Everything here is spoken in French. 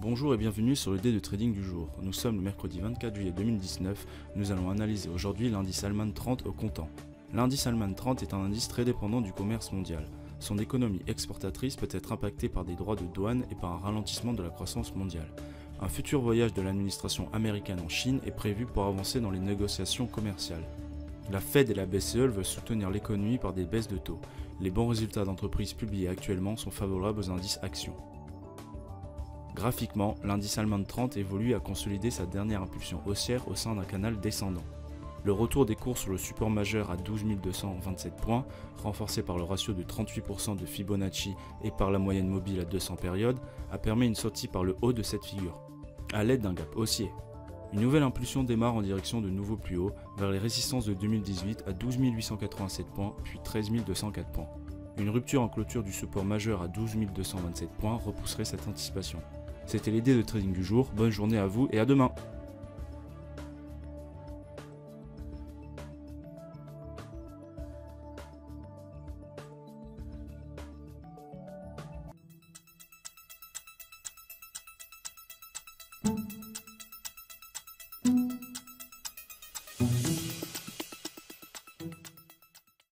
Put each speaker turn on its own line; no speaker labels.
Bonjour et bienvenue sur le dé de trading du jour. Nous sommes le mercredi 24 juillet 2019. Nous allons analyser aujourd'hui l'indice Allman 30 au comptant. L'indice Allman 30 est un indice très dépendant du commerce mondial. Son économie exportatrice peut être impactée par des droits de douane et par un ralentissement de la croissance mondiale. Un futur voyage de l'administration américaine en Chine est prévu pour avancer dans les négociations commerciales. La Fed et la BCE veulent soutenir l'économie par des baisses de taux. Les bons résultats d'entreprises publiés actuellement sont favorables aux indices actions. Graphiquement, l'indice Allman 30 évolue à consolider sa dernière impulsion haussière au sein d'un canal descendant. Le retour des cours sur le support majeur à 12 227 points, renforcé par le ratio de 38% de Fibonacci et par la moyenne mobile à 200 périodes, a permis une sortie par le haut de cette figure, à l'aide d'un gap haussier. Une nouvelle impulsion démarre en direction de nouveaux plus hauts, vers les résistances de 2018 à 12 887 points, puis 13 204 points. Une rupture en clôture du support majeur à 12 227 points repousserait cette anticipation. C'était les dés de trading du jour, bonne journée à vous et à demain.